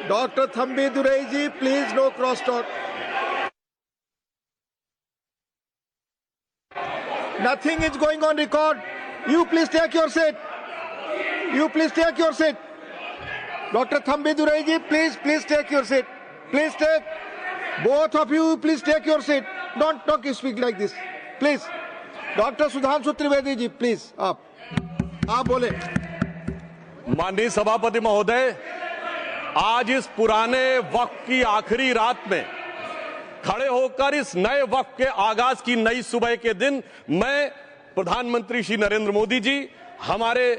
Dr. Thambi Durai ji, please no cross talk. Nothing is going on record. You please take your seat. You please take your seat. Dr. Thambi Durai ji, please take your seat. Please take. Both of you, please take your seat. Don't speak like this. Please. Dr. Sudhanshu Trivedi ji, please. आप बोले. माननीय सभापति महोदय, आज इस पुराने वक्त की आखिरी रात में खड़े होकर इस नए वक्त के आगाज की नई सुबह के दिन मैं प्रधानमंत्री श्री नरेंद्र मोदी जी, हमारे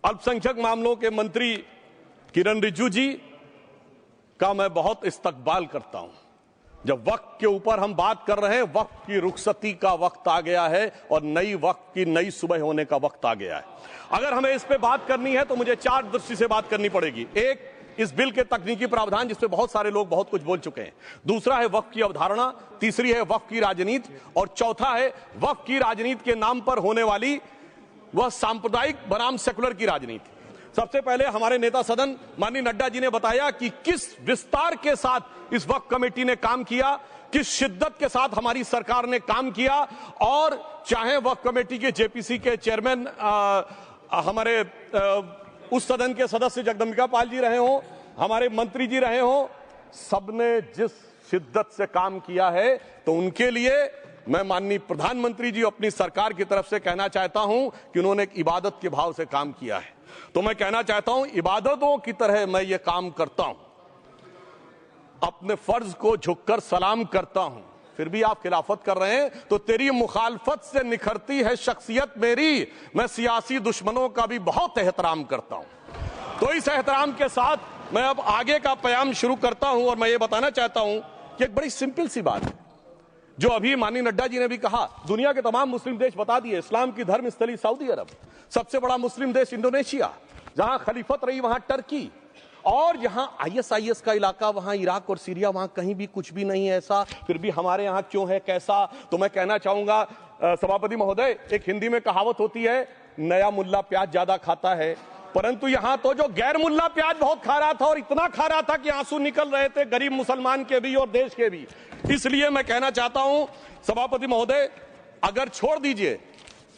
अल्पसंख्यक मामलों के मंत्री किरण रिजिजू जी का मैं बहुत इस्तकबाल करता हूं। जब वक्त के ऊपर हम बात कर रहे हैं, वक्त की रुखसती का वक्त आ गया है और नई वक्त की नई सुबह होने का वक्त आ गया है। अगर हमें इस पे बात करनी है तो मुझे चार दृष्टि से बात करनी पड़ेगी। एक, इस बिल के तकनीकी प्रावधान जिस पे बहुत सारे लोग बहुत कुछ बोल चुके हैं। दूसरा है वक्त की अवधारणा, तीसरी है वक्त की राजनीति और चौथा है वक्त की राजनीति के नाम पर होने वाली वह सांप्रदायिक बनाम सेकुलर की राजनीति। सबसे पहले हमारे नेता सदन माननीय नड्डा जी ने बताया कि किस विस्तार के साथ इस वक्त कमेटी ने काम किया, किस शिद्दत के साथ हमारी सरकार ने काम किया। और चाहे वक्त कमेटी के जेपीसी के चेयरमैन हमारे उस सदन के सदस्य जगदम्बिका पाल जी रहे हो, हमारे मंत्री जी रहे हो, सबने जिस शिद्दत से काम किया है, तो उनके लिए मैं माननीय प्रधानमंत्री जी अपनी सरकार की तरफ से कहना चाहता हूं कि उन्होंने एक इबादत के भाव से काम किया है। तो मैं कहना चाहता हूं, इबादतों की तरह मैं ये काम करता हूं, अपने फर्ज को झुककर सलाम करता हूं, फिर भी आप खिलाफत कर रहे हैं तो तेरी मुखालफत से निखरती है शख्सियत मेरी। मैं सियासी दुश्मनों का भी बहुत एहतराम करता हूं। तो इस एहतराम के साथ मैं अब आगे का बयान शुरू करता हूं और मैं ये बताना चाहता हूं कि एक बड़ी सिंपल सी बात है जो अभी माननीय नड्डा जी ने भी कहा। दुनिया के तमाम मुस्लिम देश बता दिए, इस्लाम की धर्म स्थली सऊदी अरब, सबसे बड़ा मुस्लिम देश इंडोनेशिया, जहां खलीफत रही वहां टर्की, और जहां आईएसआईएस का इलाका वहां इराक और सीरिया, वहां कहीं भी कुछ भी नहीं है ऐसा, फिर भी हमारे यहां क्यों है कैसा। तो मैं कहना चाहूंगा सभापति महोदय, एक हिंदी में कहावत होती है, नया मुल्ला प्याज ज्यादा खाता है, परंतु यहां तो जो गैर मुल्ला प्याज बहुत खा रहा था और इतना खा रहा था कि आंसू निकल रहे थे गरीब मुसलमान के भी और देश के भी। इसलिए मैं कहना चाहता हूं सभापति महोदय, अगर छोड़ दीजिए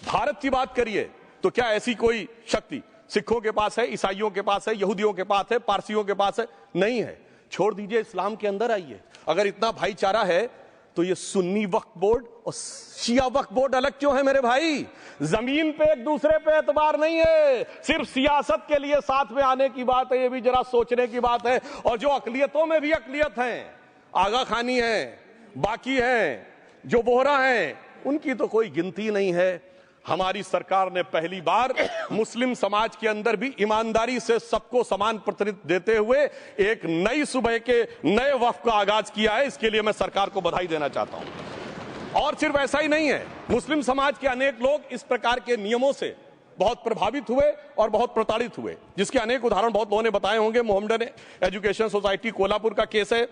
भारत की बात करिए तो क्या ऐसी कोई शक्ति सिखों के पास है, ईसाइयों के पास है, यहूदियों के पास है, पारसियों के पास है? नहीं है। छोड़ दीजिए, इस्लाम के अंदर आइए। अगर इतना भाईचारा है तो ये सुन्नी वक्फ बोर्ड और शिया वक्फ बोर्ड अलग क्यों है मेरे भाई? जमीन पे एक दूसरे पे एतबार नहीं है, सिर्फ सियासत के लिए साथ में आने की बात है। ये भी जरा सोचने की बात है। और जो अकलियतों में भी अकलियत है, आगा खानी है, बाकी है, जो बोहरा है, उनकी तो कोई गिनती नहीं है। हमारी सरकार ने पहली बार मुस्लिम समाज के अंदर भी ईमानदारी से सबको समान प्रतिनिधित्व देते हुए एक नई सुबह के नए वक्त का आगाज किया है। इसके लिए मैं सरकार को बधाई देना चाहता हूं। और सिर्फ ऐसा ही नहीं है, मुस्लिम समाज के अनेक लोग इस प्रकार के नियमों से बहुत प्रभावित हुए और बहुत प्रताड़ित हुए, जिसके अनेक उदाहरण बहुत लोगों ने बताए होंगे। मोहम्मडन एजुकेशन सोसाइटी कोल्हापुर का केस है,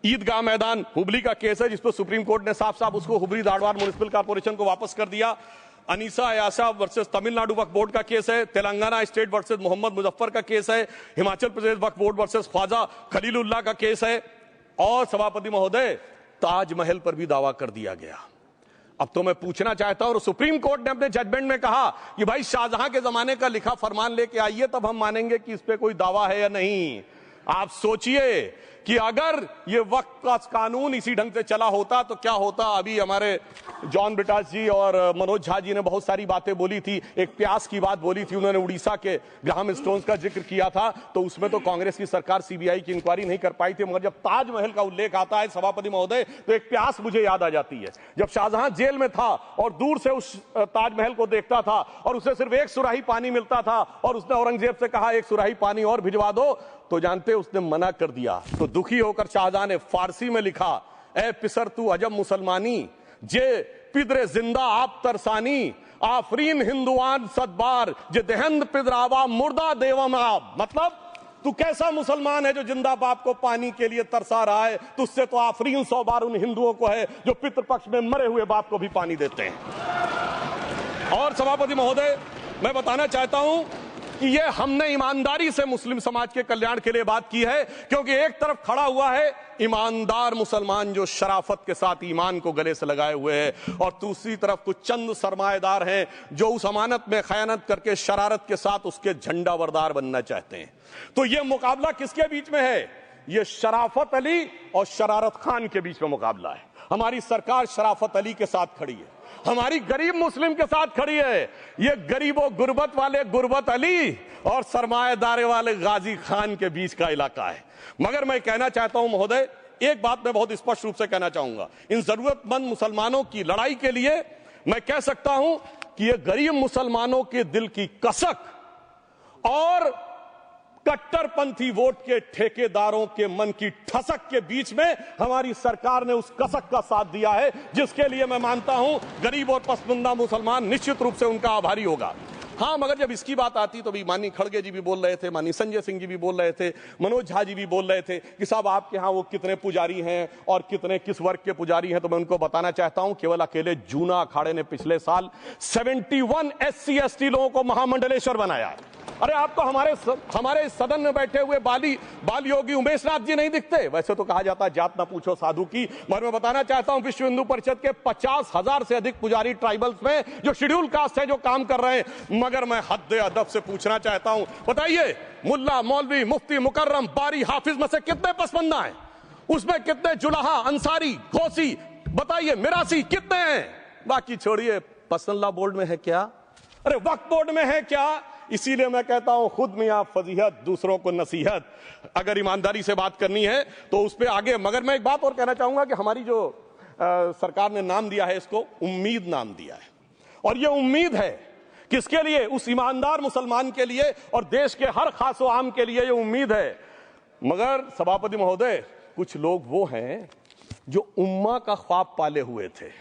ईदगाह मैदान हुबली का केस है, जिसको सुप्रीम कोर्ट ने साफ साफ उसको हुबली धारवाड़ म्युनिसिपल कॉर्पोरेशन को वापस कर दिया। अनीसा अयासा वर्सेस तमिलनाडु वक्फ बोर्ड का केस है, तेलंगाना स्टेट वर्सेस मोहम्मद मुजफ्फर का केस है, हिमाचल प्रदेश वक्फ बोर्ड वर्सेस ख्वाजा खलीलुल्लाह का केस है, और सभापति महोदय ताजमहल पर भी दावा कर दिया गया। अब तो मैं पूछना चाहता हूं, और सुप्रीम कोर्ट ने अपने जजमेंट में कहा कि भाई शाहजहां के जमाने का लिखा फरमान लेके आइए, तब हम मानेंगे कि इस पे कोई दावा है या नहीं। आप सोचिए कि अगर ये वक्त का कानून इसी ढंग से चला होता तो क्या होता। अभी हमारे जॉन ब्रिटास जी और मनोज झा जी ने बहुत सारी बातें बोली थी। एक प्यास की बात बोली थी, उन्होंने उड़ीसा के ग्राहम स्टोन्स का जिक्र किया था, तो उसमें तो कांग्रेस की सरकार सीबीआई की इंक्वायरी नहीं कर पाई थी। मगर जब ताजमहल का उल्लेख आता है सभापति महोदय, तो एक प्यास मुझे याद आ जाती है। जब शाहजहां जेल में था और दूर से उस ताजमहल को देखता था और उसे सिर्फ एक सुराही पानी मिलता था और उसने औरंगजेब से कहा एक सुराही पानी और भिजवा दो, तो जानते उसने मना कर दिया। तो दुखी होकर शाहजहां ने फारसी में लिखा, ए पिसर तू अजब मुसलमानी, जे पिदरे जिंदा आप तरसानी, आफरीन हिंदुआन सदबार, जे देहंद पिदरावा मुर्दा देवम आप। मतलब तू कैसा मुसलमान है जो जिंदा बाप को पानी के लिए तरसा रहा है? तुझसे तो आफरीन 100 बार उन हिंदुओं को है जो पितृपक्ष में मरे हुए बाप को भी पानी देते हैं। और सभापति महोदय, मैं बताना चाहता हूं कि ये हमने ईमानदारी से मुस्लिम समाज के कल्याण के लिए बात की है, क्योंकि एक तरफ खड़ा हुआ है ईमानदार मुसलमान जो शराफत के साथ ईमान को गले से लगाए हुए हैं, और दूसरी तरफ कुछ चंद सरमाएदार हैं जो उस अमानत में खयानत करके शरारत के साथ उसके झंडा बरदार बनना चाहते हैं। तो ये मुकाबला किसके बीच में है? ये शराफत अली और शरारत खान के बीच में मुकाबला है। हमारी सरकार शराफत अली के साथ खड़ी है, हमारी गरीब मुस्लिम के साथ खड़ी है। ये गरीबों गुर्बत वाले गुर्बत अली और सरमाएदार वाले गाजी खान के बीच का इलाका है। मगर मैं कहना चाहता हूं महोदय, एक बात मैं बहुत स्पष्ट रूप से कहना चाहूंगा, इन जरूरतमंद मुसलमानों की लड़ाई के लिए मैं कह सकता हूं कि ये गरीब मुसलमानों के दिल की कसक और कट्टरपंथी वोट के ठेकेदारों के मन की ठसक के बीच में हमारी सरकार ने उस कसक का साथ दिया है, जिसके लिए मैं मानता हूं गरीब और पसमानदा मुसलमान निश्चित रूप से उनका आभारी होगा। हाँ, मगर जब इसकी बात आती तो भी माननीय खड़गे जी भी बोल रहे थे, माननीय संजय सिंह जी भी बोल रहे थे, मनोज झा जी भी बोल रहे थे कि साहब आपके यहाँ वो कितने पुजारी हैं और कितने किस वर्ग के पुजारी हैं। तो मैं उनको बताना चाहता हूं, केवल अकेले जूना अखाड़े ने पिछले साल 71 SC ST लोगों को महामंडलेश्वर बनाया। अरे आपको हमारे सदन में बैठे हुए बाल योगी उमेश नाथ जी नहीं दिखते? वैसे तो कहा जाता है जात ना पूछो साधु की, मगर मैं बताना चाहता हूं विश्व हिंदू परिषद के 50,000 से अधिक पुजारी ट्राइबल्स में जो शेड्यूल कास्ट है जो काम कर रहे हैं। मगर मैं हद अदब से पूछना चाहता हूं, बताइए मुल्ला मौलवी मुफ्ती मुकर्रम बारी हाफिज में से कितने पसमंदा हैं? उसमें कितने जुलाहा अंसारी घोसी बताइए मिरासी कितने हैं? बाकी छोड़िए, पसंदला बोर्ड में है क्या? अरे वक्फ बोर्ड में है क्या? इसीलिए मैं कहता हूं खुद मियां फजीहत दूसरों को नसीहत। अगर ईमानदारी से बात करनी है तो उस पर आगे। मगर मैं एक बात और कहना चाहूंगा कि हमारी जो सरकार ने नाम दिया है, इसको उम्मीद नाम दिया है, और ये उम्मीद है किसके लिए? उस ईमानदार मुसलमान के लिए और देश के हर खास व आम के लिए ये उम्मीद है। मगर सभापति महोदय, कुछ लोग वो हैं जो उम्मा का ख्वाब पाले हुए थे।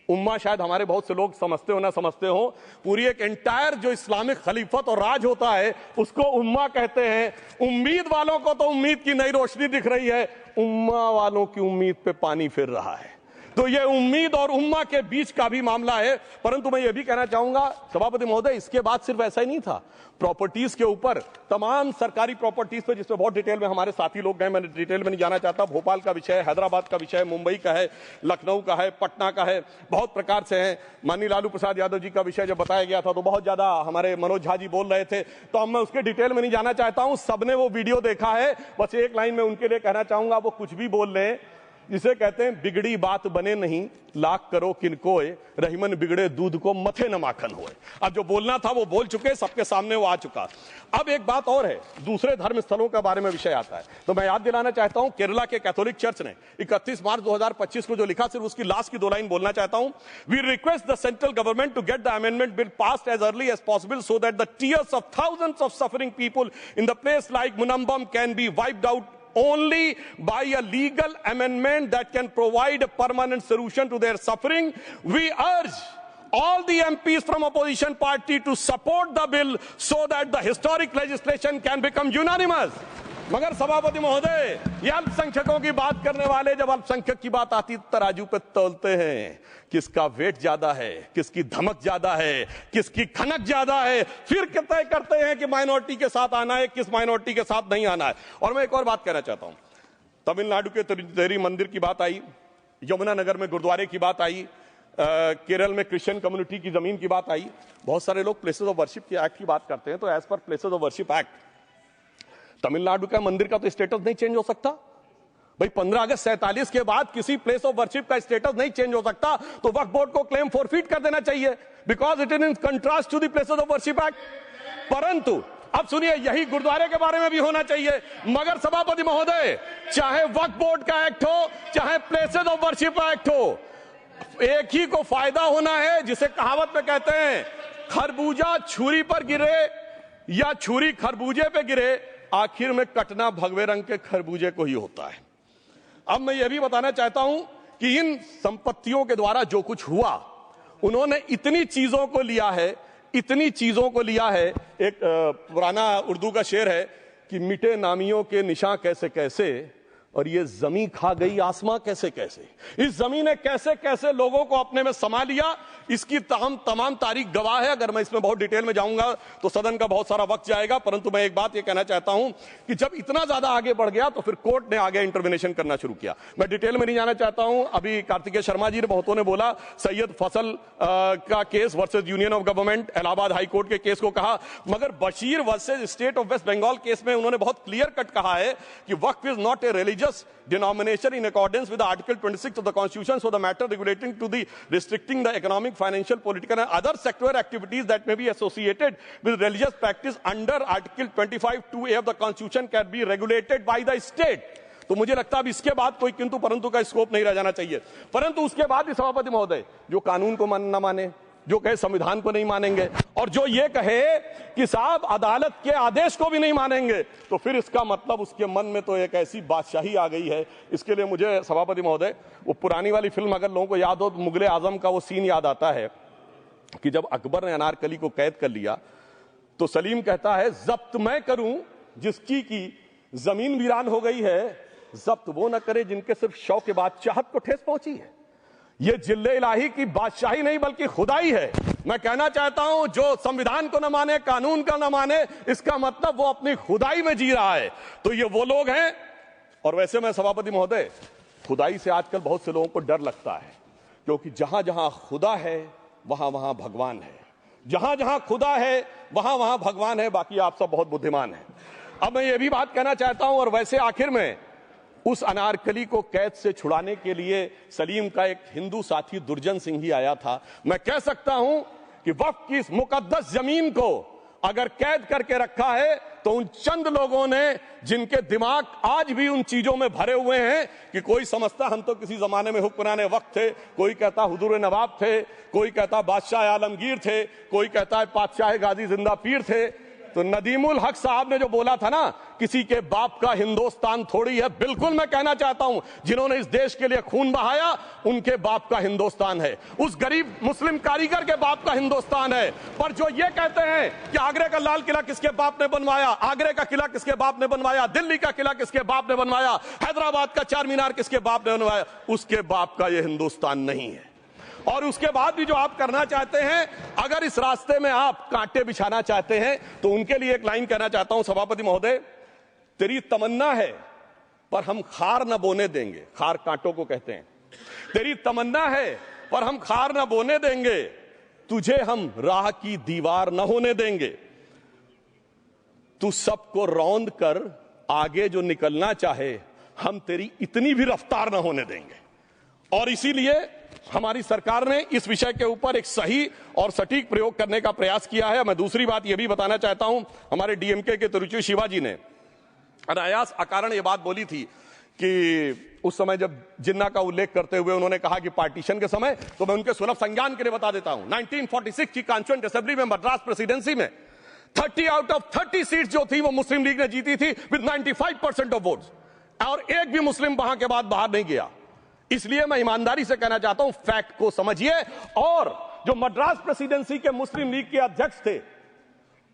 उम्मा शायद हमारे बहुत से लोग समझते हो ना समझते हो, पूरी एक एंटायर जो इस्लामिक खलीफत और राज होता है उसको उम्मा कहते हैं। उम्मीद वालों को तो उम्मीद की नई रोशनी दिख रही है, उम्मा वालों की उम्मीद पे पानी फिर रहा है। तो ये उम्मीद और उम्मा के बीच का भी मामला है। परंतु मैं ये भी कहना चाहूंगा सभापति महोदय, इसके बाद सिर्फ ऐसा ही नहीं था, प्रॉपर्टीज के ऊपर, तमाम सरकारी प्रॉपर्टीज पे जिसपे बहुत डिटेल में हमारे साथी लोग गए, मैं डिटेल में नहीं जाना चाहता। भोपाल का विषय है, हैदराबाद का विषय है, मुंबई का है, लखनऊ का है, पटना का है, बहुत प्रकार से है। माननीय लालू प्रसाद यादव जी का विषय जब बताया गया था तो बहुत ज्यादा हमारे मनोज झा जी बोल रहे थे, तो अब मैं उसके डिटेल में नहीं जाना चाहता हूं। सबने वो वीडियो देखा है। बस एक लाइन में उनके लिए कहना चाहूंगा, वो कुछ भी बोल रहे, जिसे कहते हैं बिगड़ी बात बने नहीं, लाख करो किनकोए, रहीमन बिगड़े दूध को मथे न माखन होए। अब जो बोलना था वो बोल चुके, सबके सामने वो आ चुका। अब एक बात और है, दूसरे धर्म स्थलों के बारे में विषय आता है, तो मैं याद दिलाना चाहता हूं केरला के कैथोलिक चर्च ने 31 मार्च 2025 को जो लिखा, सिर्फ उसकी लास्ट की 2 लाइन बोलना चाहता हूं। We request the central government to get the amendment bill passed as early as possible so that the tears of thousands of suffering people in the place like Munambam can be wiped out only by a legal amendment that can provide a permanent solution to their suffering. We urge all the MPs from opposition party to support the bill so that the historic legislation can become unanimous. मगर सभापति महोदय, ये अल्पसंख्यकों की बात करने वाले जब अल्पसंख्यक की बात आती तराजू पे तौलते हैं, किसका वेट ज्यादा है, किसकी धमक ज्यादा है, किसकी खनक ज्यादा है, फिर तय करते हैं कि माइनॉरिटी के साथ आना है, किस माइनॉरिटी के साथ नहीं आना है। और मैं एक और बात कहना चाहता हूं, तमिलनाडु के तिरुचेरी मंदिर की बात आई, यमुनानगर में गुरुद्वारे की बात आई, केरल में क्रिश्चियन कम्युनिटी की जमीन की बात आई। बहुत सारे लोग प्लेसेस ऑफ वर्शिप के एक्ट की बात करते हैं, तो as per places of worship act Tamil Nadu का मंदिर का तो स्टेटस नहीं चेंज हो सकता भाई। 15 अगस्त 47 के बाद किसी प्लेस ऑफ वर्शिप का स्टेटस नहीं चेंज हो सकता, तो वक्फ बोर्ड को क्लेम फॉरफिट कर देना चाहिए, because it is in contrast to the places of worship act. परंतु अब सुनिए, यही गुरुद्वारे के बारे में भी होना चाहिए। मगर सभापति महोदय, चाहे वक्फ बोर्ड का एक्ट हो, चाहे प्लेसेस ऑफ वर्शिप एक्ट हो, एक ही को फायदा होना है, जिसे कहावत में कहते हैं खरबूजा छुरी पर गिरे या छुरी खरबूजे पे गिरे, आखिर में कटना भगवे रंग के खरबूजे को ही होता है। अब मैं यह भी बताना चाहता हूं कि इन संपत्तियों के द्वारा जो कुछ हुआ, उन्होंने इतनी चीजों को लिया है, इतनी चीजों को लिया है। एक पुराना उर्दू का शेर है कि मिटे नामियों के निशान कैसे कैसे, और ये जमीन खा गई आसमां कैसे कैसे। इस जमीन ने कैसे कैसे लोगों को अपने में समा लिया, इसकी तमाम तारीख गवाह है। अगर मैं इसमें बहुत डिटेल में जाऊंगा तो सदन का बहुत सारा वक्त जाएगा, परंतु मैं एक बात यह कहना चाहता हूं कि जब इतना ज्यादा आगे बढ़ गया तो फिर कोर्ट ने आगे इंटरवेंशन करना शुरू किया। मैं डिटेल में नहीं जाना चाहता हूं। अभी कार्तिकेय शर्मा जी ने बहुतों ने बोला सैयद फैसल का case versus union of government, Allahabad high court के केस को कहा, मगर Bashir versus state of West Bengal case में उन्होंने बहुत क्लियर कट कहा है कि waqf is not a religious denomination in accordance with the Article 26 of the Constitution, so the matter relating to the restricting the economic, financial, political and other sectoral activities that may be associated with religious practice under Article 25(2)(a) of the Constitution can be regulated by the state. तो मुझे लगता है अब इसके बाद कोई किंतु परंतु का स्कोप नहीं रह जाना चाहिए। परंतु उसके बाद भी सभापति महोदय जो कानून को न माने, जो कहे संविधान को नहीं मानेंगे और जो ये कहे कि साहब अदालत के आदेश को भी नहीं मानेंगे, तो फिर इसका मतलब उसके मन में तो एक ऐसी बादशाही आ गई है। इसके लिए मुझे सभापति महोदय वो पुरानी वाली फिल्म अगर लोगों को याद हो तो मुगले आजम का वो सीन याद आता है कि जब अकबर ने अनारकली को कैद कर लिया तो सलीम कहता है जब्त मैं करूं जिसकी की जमीन वीरान हो गई है, जब्त वो न करे जिनके सिर्फ शौक के बाद चाहत को ठेस पहुंची है। ये जिल्ले इलाही की बादशाही नहीं बल्कि खुदाई है। मैं कहना चाहता हूं जो संविधान को न माने, कानून का न माने, इसका मतलब वो अपनी खुदाई में जी रहा है। तो ये वो लोग हैं। और वैसे मैं सभापति महोदय खुदाई से आजकल बहुत से लोगों को डर लगता है, क्योंकि जहां जहां खुदा है वहां वहां भगवान है, जहां जहां खुदा है वहां वहां भगवान है। बाकी आप सब बहुत बुद्धिमान हैं। अब मैं ये भी बात कहना चाहता हूं, और वैसे आखिर में उस अनारकली को कैद से छुड़ाने के लिए सलीम का एक हिंदू साथी दुर्जन सिंह ही आया था। मैं कह सकता हूं कि वक्फ की इस मुकद्दस जमीन को अगर कैद करके रखा है तो उन चंद लोगों ने जिनके दिमाग आज भी उन चीजों में भरे हुए हैं कि कोई समझता हम तो किसी जमाने में हुक्मरान वक्त थे, कोई कहता हुजूर नवाब थे, कोई कहता बादशाह आलमगीर थे, कोई कहता है बादशाह गाजी जिंदा पीर थे। तो नदीमुल हक साहब ने जो बोला था ना, किसी के बाप का हिंदुस्तान थोड़ी है, बिल्कुल मैं कहना चाहता हूं जिन्होंने इस देश के लिए खून बहाया उनके बाप का हिंदुस्तान है, उस गरीब मुस्लिम कारीगर के बाप का हिंदुस्तान है। पर जो ये कहते हैं कि आगरे का लाल किला किसके बाप ने बनवाया, आगरे का किला किसके बाप ने बनवाया, दिल्ली का किला किसके बाप ने बनवाया, हैदराबाद का चार मीनार किसके बाप ने बनवाया, उसके बाप का यह हिंदुस्तान नहीं है। और उसके बाद भी जो आप करना चाहते हैं, अगर इस रास्ते में आप कांटे बिछाना चाहते हैं, तो उनके लिए एक लाइन कहना चाहता हूं सभापति महोदय, तेरी तमन्ना है पर हम खार न बोने देंगे, खार कांटों को कहते हैं, तेरी तमन्ना है पर हम खार न बोने देंगे, तुझे हम राह की दीवार न होने देंगे, तू सबको रौंद कर आगे जो निकलना चाहे हम तेरी इतनी भी रफ्तार न होने देंगे। और इसीलिए हमारी सरकार ने इस विषय के ऊपर एक सही और सटीक प्रयोग करने का प्रयास किया है। मैं दूसरी बात यह भी बताना चाहता हूं, हमारे डीएमके के तिरुचि शिवाजी ने अनायास अकारण यह बात बोली थी कि उस समय जब जिन्ना का उल्लेख करते हुए उन्होंने कहा कि पार्टीशन के समय, तो मैं उनके सुलभ संज्ञान के लिए बता देता हूं, 1946 की कॉन्स्टिट्यूएंट असेंबली में मद्रास प्रेसिडेंसी में 30 आउट ऑफ 30 सीट जो थी वो मुस्लिम लीग ने जीती थी विद 95% ऑफ वोट्स, और एक भी मुस्लिम वहां के बाद बाहर नहीं गया। इसलिए मैं ईमानदारी से कहना चाहता हूं, फैक्ट को समझिए। और जो मद्रास प्रेसिडेंसी के मुस्लिम लीग के अध्यक्ष थे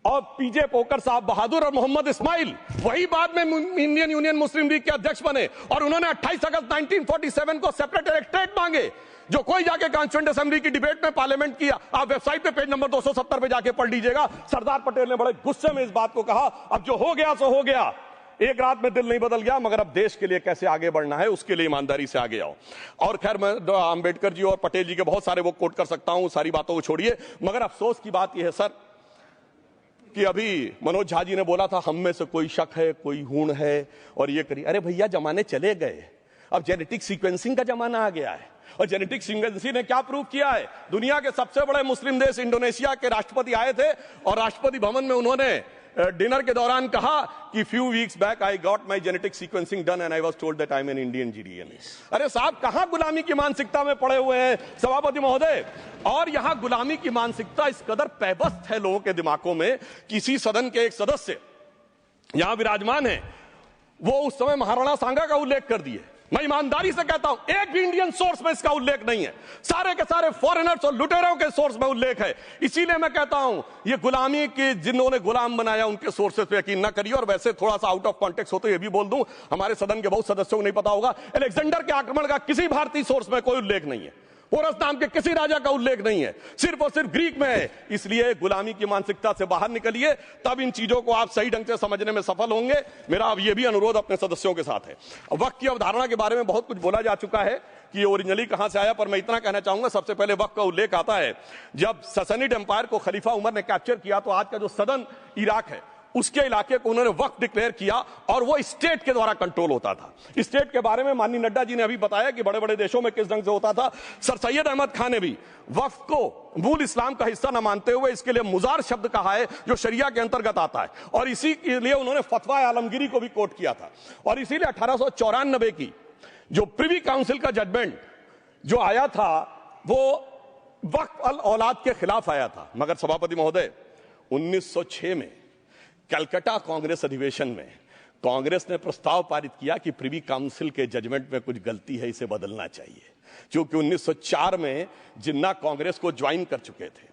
और पीजे पोकर साहब बहादुर और मोहम्मद इस्माइल, वही बाद में इंडियन यूनियन मुस्लिम लीग के अध्यक्ष बने, और उन्होंने 28 अगस्त 1947 को सेपरेट इलेक्टोरेट मांगे, जो कोई जाके कॉन्स्टिट्यूएंट असेंबली की डिबेट में पार्लियामेंट किया। आप वेबसाइट पे पेज नंबर 270 पे जाके पढ़ लीजिएगा। सरदार पटेल ने बड़े गुस्से में इस बात को कहा, अब जो हो गया सो हो गया, एक रात में दिल नहीं बदल गया, मगर अब देश के लिए कैसे आगे बढ़ना है उसके लिए ईमानदारी से आगे आओ। और खैर मैं अंबेडकर जी और पटेल जी के बहुत सारे वो कोट कर सकता हूं, सारी बातों को छोड़िए, मगर अफसोस की बात यह है सर कि अभी मनोज झा जी ने बोला था हम में से कोई शक है, कोई हूण है और ये करिए। अरे भैया जमाने चले गए, अब जेनेटिक सीक्वेंसिंग का जमाना आ गया है। और जेनेटिक सीक्वेंसिंग ने क्या प्रूव किया है, दुनिया के सबसे बड़े मुस्लिम देश इंडोनेशिया के राष्ट्रपति आए थे और राष्ट्रपति भवन में उन्होंने डिनर के दौरान कहा कि few weeks back I got my genetic sequencing done and I was told that I am an Indian GDNA. अरे साहब कहां गुलामी की मानसिकता में पड़े हुए हैं सभापति महोदय। और यहां गुलामी की मानसिकता इस कदर पैबस्त है लोगों के दिमागों में। किसी सदन के एक सदस्य यहां विराजमान है, वो उस समय महाराणा सांगा का उल्लेख कर दिए। मैं ईमानदारी से कहता हूं एक भी इंडियन सोर्स में इसका उल्लेख नहीं है, सारे के सारे फॉरेनर्स और लुटेरों के सोर्स में उल्लेख है। इसीलिए मैं कहता हूं ये गुलामी के जिन्होंने गुलाम बनाया उनके सोर्सेस पे यकीन ना करिए। और वैसे थोड़ा सा आउट ऑफ कॉन्टेक्स्ट हो तो ये भी बोल दूं, हमारे सदन के बहुत सदस्यों को नहीं पता होगा, अलेक्जेंडर के आक्रमण का किसी भारतीय सोर्स में कोई उल्लेख नहीं है। पोरस नाम के किसी राजा का उल्लेख नहीं है, सिर्फ और सिर्फ ग्रीक में है। इसलिए गुलामी की मानसिकता से बाहर निकलिए, तब इन चीजों को आप सही ढंग से समझने में सफल होंगे। मेरा अब यह भी अनुरोध अपने सदस्यों के साथ है। वक्त की अवधारणा के बारे में बहुत कुछ बोला जा चुका है कि ये ओरिजिनली कहां से आया, पर मैं इतना कहना चाहूंगा, सबसे पहले वक्त का उल्लेख आता है जब ससनिड एम्पायर को खलीफा उमर ने कैप्चर किया, तो आज का जो सदर्न इराक है उसके इलाके को उन्होंने वक्त डिक्लेयर किया और वो स्टेट के द्वारा कंट्रोल होता था। स्टेट के बारे में माननीय नड्डा जी ने अभी बताया कि बड़े बड़े देशों में किस ढंग से होता था। सर सैयद अहमद खान ने भी वक्फ को मूल इस्लाम का हिस्सा न मानते हुए इसके लिए मुजार शब्द कहा है जो शरिया के अंतर्गत आता है, और इसी के लिए उन्होंने फतवा आलमगीरी को भी कोट किया था। और इसीलिए 1894 की जो प्रिवी काउंसिल का जजमेंट जो आया था वो वक्फ अल औलाद के खिलाफ आया था। मगर सभापति महोदय, 1906 में कलकत्ता कांग्रेस अधिवेशन में कांग्रेस ने प्रस्ताव पारित किया कि प्रिवी काउंसिल के जजमेंट में कुछ गलती है, इसे बदलना चाहिए। क्योंकि 1904 में जिन्ना कांग्रेस को ज्वाइन कर चुके थे,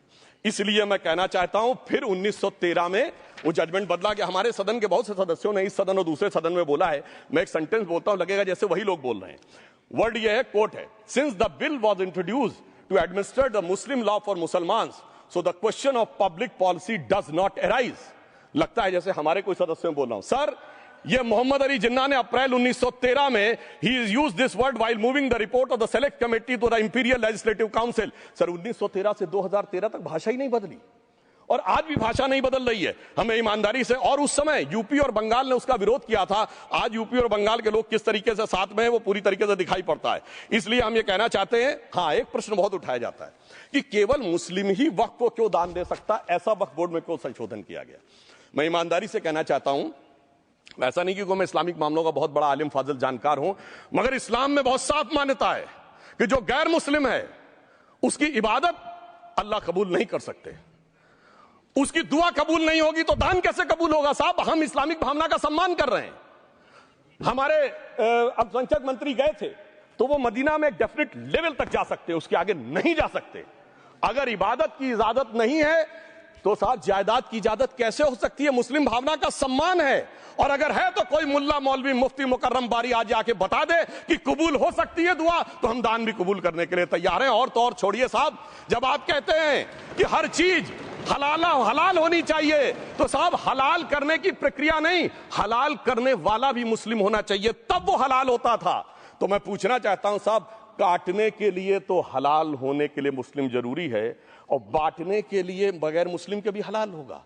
इसलिए मैं कहना चाहता हूं फिर 1913 में वो जजमेंट बदला गया। हमारे सदन के बहुत से सदस्यों ने इस सदन और दूसरे सदन में बोला है, मैं एक सेंटेंस बोलता हूं, लगेगा जैसे वही लोग बोल रहे हैं। वर्ड ये है, कोट है, since the bill was introduced to administer the Muslim law for Mussalmans, so the question of public policy does not arise. लगता है जैसे हमारे कोई सदस्य में बोल रहा हूं। सर, ये मोहम्मद अली जिन्ना ने अप्रैल 1913 में ही used this word while moving the report of the select committee to the imperial legislative council. Sir, 1913 से 2013 तक भाषा ही नहीं बदली और आज भी भाषा नहीं बदल रही है। हमें ईमानदारी से, और उस समय यूपी और बंगाल ने उसका विरोध किया था। आज यूपी और बंगाल के लोग किस तरीके से साथ में है वो पूरी तरीके से दिखाई पड़ता है। इसलिए हम ये कहना चाहते हैं, हाँ, एक प्रश्न बहुत उठाया जाता है कि केवल मुस्लिम ही वक्फ को क्यों दान दे सकता, ऐसा वक्फ बोर्ड में क्यों संशोधन किया गया। मैं ईमानदारी से कहना चाहता हूं, ऐसा नहीं कि मैं इस्लामिक मामलों का बहुत बड़ा आलिम फाजिल जानकार हूं, मगर इस्लाम में बहुत साफ मान्यता है कि जो गैर मुस्लिम है उसकी इबादत अल्लाह कबूल नहीं कर सकते, उसकी दुआ कबूल नहीं होगी तो दान कैसे कबूल होगा। साहब, हम इस्लामिक भावना का सम्मान कर रहे हैं। हमारे अल्पसंख्यक मंत्री गए थे तो वो मदीना में एक डेफिनेट लेवल तक जा सकते, उसके आगे नहीं जा सकते। अगर इबादत की इजाजत नहीं है तो साथ जायदाद की इजाजत कैसे हो सकती है। मुस्लिम भावना का सम्मान है, और अगर है तो कोई मुल्ला मौलवी मुफ्ती मुकर्रम बारी आज आके बता दे कि कबूल हो सकती है दुआ, तो हम दान भी कबूल करने के लिए तैयार हैं। और तो और छोड़िए साहब, जब आप कहते हैं कि हर चीज हलाल होनी चाहिए, तो साहब हलाल करने की प्रक्रिया नहीं, हलाल करने वाला भी मुस्लिम होना चाहिए, तब वो हलाल होता था। तो मैं पूछना चाहता हूं साहब, काटने के लिए तो हलाल होने के लिए मुस्लिम जरूरी है और बांटने के लिए बगैर मुस्लिम के भी हलाल होगा,